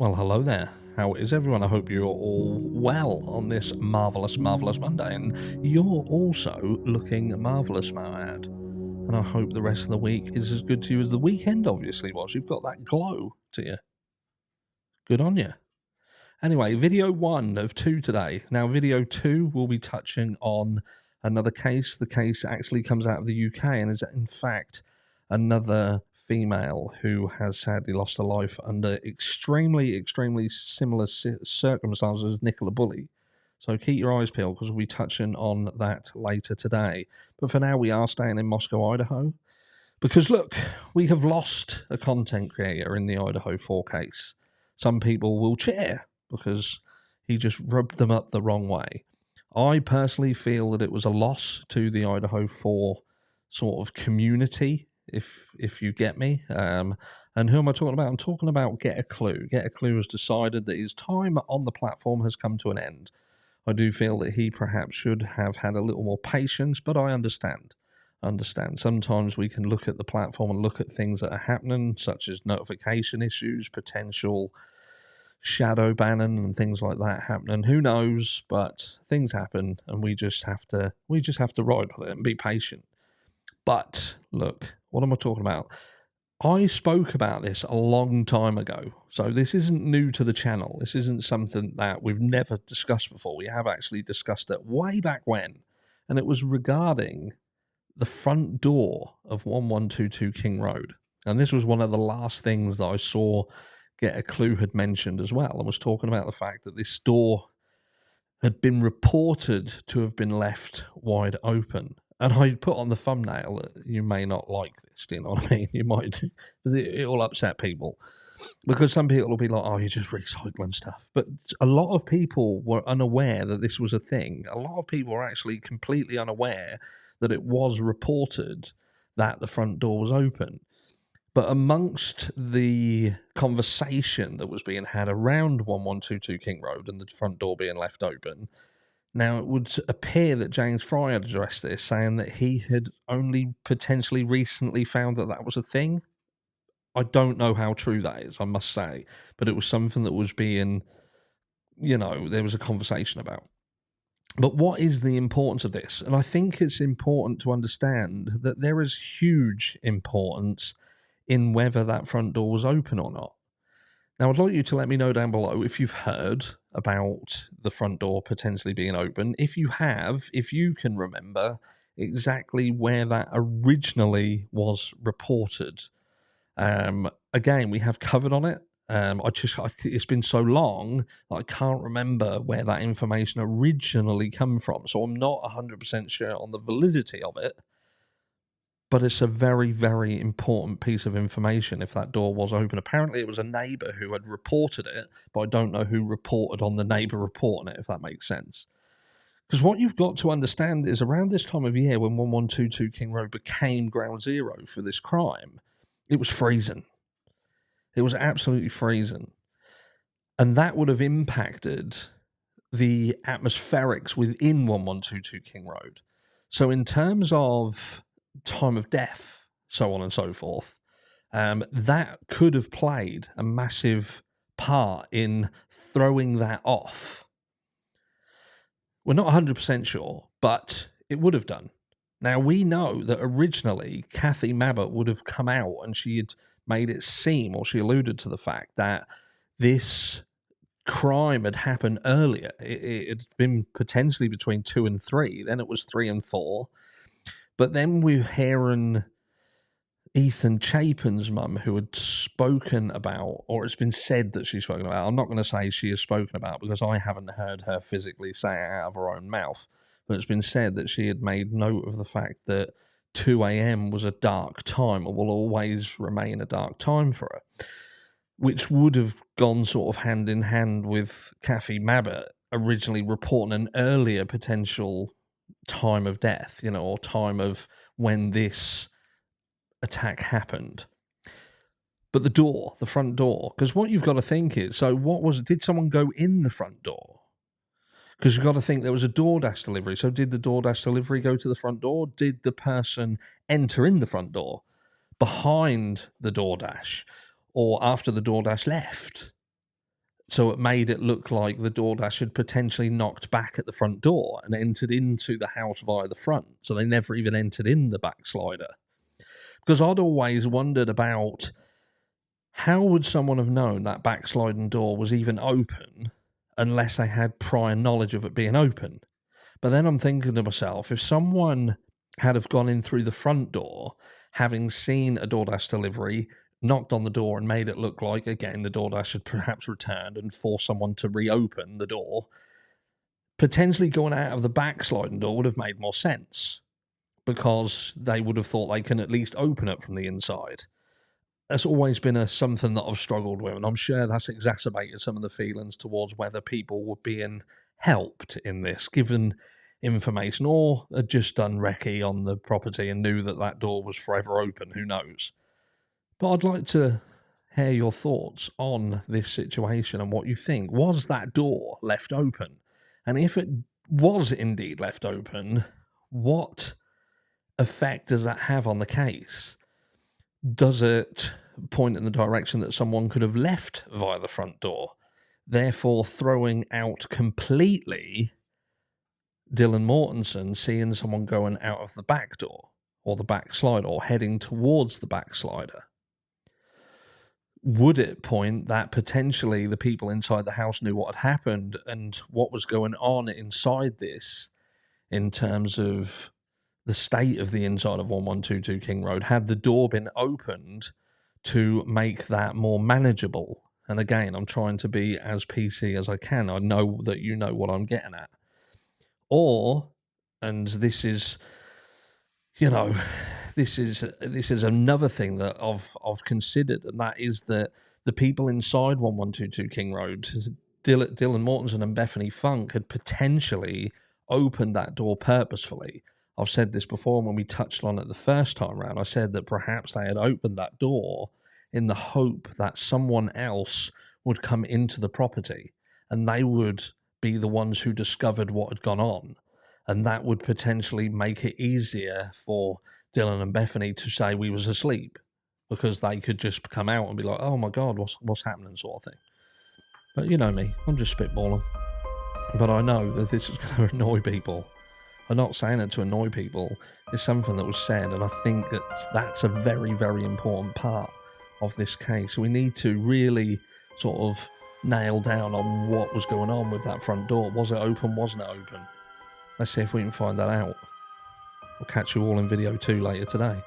Well, hello there. How is everyone? I hope you're all well on this marvellous, marvellous Monday. And you're also looking marvellous, may I add. And I hope the rest of the week is as good to you as the weekend obviously was. You've got that glow to you. Good on you. Anyway, video 1 of 2 today. Now, video 2 will be touching on another case. The case actually comes out of the UK and is, in fact, another female who has sadly lost her life under extremely, extremely similar circumstances as Nicola Bulley. So keep your eyes peeled because we'll be touching on that later today. But for now, we are staying in Moscow, Idaho. Because look, we have lost a content creator in the Idaho 4 case. Some people will cheer because he just rubbed them up the wrong way. I personally feel that it was a loss to the Idaho 4 sort of community, if you get me. And who am I talking about? I'm talking about Get a Clue. Get a Clue has decided that his time on the platform has come to an end. I do feel that he perhaps should have had a little more patience, but I understand. Sometimes we can look at the platform and look at things that are happening, such as notification issues, potential shadow banning and things like that happening. Who knows? But things happen, and we just have to ride with it and be patient. But look, what am I talking about? I spoke about this a long time ago, so this isn't new to the channel. This isn't something that we've never discussed before. We have actually discussed it way back when, and it was regarding the front door of 1122 King Road. And this was one of the last things that I saw Get a Clue had mentioned as well, and was talking about the fact that this door had been reported to have been left wide open. And I put on the thumbnail that you may not like this, do you know what I mean? You might, it'll upset people. Because some people will be like, oh, you're just recycling stuff. But a lot of people were unaware that this was a thing. A lot of people were actually completely unaware that it was reported that the front door was open. But amongst the conversation that was being had around 1122 King Road and the front door being left open, now it would appear that James Fry had addressed this, saying that he had only potentially recently found that that was a thing. I don't know how true that is, I must say, but it was something that was being, there was a conversation about. But what is the importance of this? And I think it's important to understand that there is huge importance in whether that front door was open or not. Now, I'd like you to let me know down below if you've heard about the front door potentially being open. If you have, if you can remember exactly where that originally was reported. Again, we have covered on it. It's been so long that I can't remember where that information originally come from. So I'm not 100% sure on the validity of it. But it's a very, very important piece of information if that door was open. Apparently, it was a neighbour who had reported it, but I don't know who reported on the neighbour reporting it, if that makes sense. Because what you've got to understand is around this time of year when 1122 King Road became ground zero for this crime, it was freezing. It was absolutely freezing. And that would have impacted the atmospherics within 1122 King Road. So in terms of time of death, so on and so forth, that could have played a massive part in throwing that off. We're not 100% sure, but it would have done. Now, we know that originally Kathy Mabbott would have come out and she had made it seem, or she alluded to the fact that this crime had happened earlier. It had been potentially between 2 and 3, then it was 3 and 4. But then we're hearing Ethan Chapin's mum, who had spoken about, or it's been said that she's spoken about. I'm not going to say she has spoken about because I haven't heard her physically say it out of her own mouth. But it's been said that she had made note of the fact that 2 a.m. was a dark time, or will always remain a dark time for her, which would have gone sort of hand in hand with Kathy Mabbott originally reporting an earlier potential time of death, or time of when this attack happened. But the front door, because what you've got to think is, did someone go in the front door? Because you've got to think there was a DoorDash delivery. So did the DoorDash delivery go to the front door? Did the person enter in the front door behind the DoorDash or after the DoorDash left? So it made it look like the DoorDash had potentially knocked back at the front door and entered into the house via the front. So they never even entered in the backslider. Because I'd always wondered about how would someone have known that backsliding door was even open unless they had prior knowledge of it being open. But then I'm thinking to myself, if someone had have gone in through the front door, having seen a DoorDash delivery, knocked on the door and made it look like, again, the DoorDash had perhaps returned and forced someone to reopen the door, potentially going out of the backsliding door would have made more sense because they would have thought they can at least open it from the inside. That's always been something that I've struggled with, and I'm sure that's exacerbated some of the feelings towards whether people were being helped in this, given information, or had just done recce on the property and knew that that door was forever open. Who knows? But I'd like to hear your thoughts on this situation and what you think. Was that door left open? And if it was indeed left open, what effect does that have on the case? Does it point in the direction that someone could have left via the front door, therefore throwing out completely Dylan Mortensen seeing someone going out of the back door or the backslider or heading towards the backslider? Would it point that potentially the people inside the house knew what had happened and what was going on inside this in terms of the state of the inside of 1122 King Road? Had the door been opened to make that more manageable? And again, I'm trying to be as PC as I can. I know that you know what I'm getting at. Or, and this is, this is another thing that I've considered, and that is that the people inside 1122 King Road, Dylan Mortensen and Bethany Funk, had potentially opened that door purposefully. I've said this before when we touched on it the first time round. I said that perhaps they had opened that door in the hope that someone else would come into the property and they would be the ones who discovered what had gone on. And that would potentially make it easier for Dylan and Bethany to say we was asleep, because they could just come out and be like, oh my God, what's happening, sort of thing. But you know me, I'm just spitballing. But I know that this is going to annoy people. I'm not saying it to annoy people. It's something that was said, and I think that's a very, very important part of this case. We need to really sort of nail down on what was going on with that front door. Was it open? Wasn't it open? Let's see if we can find that out. I'll catch you all in video 2 later today.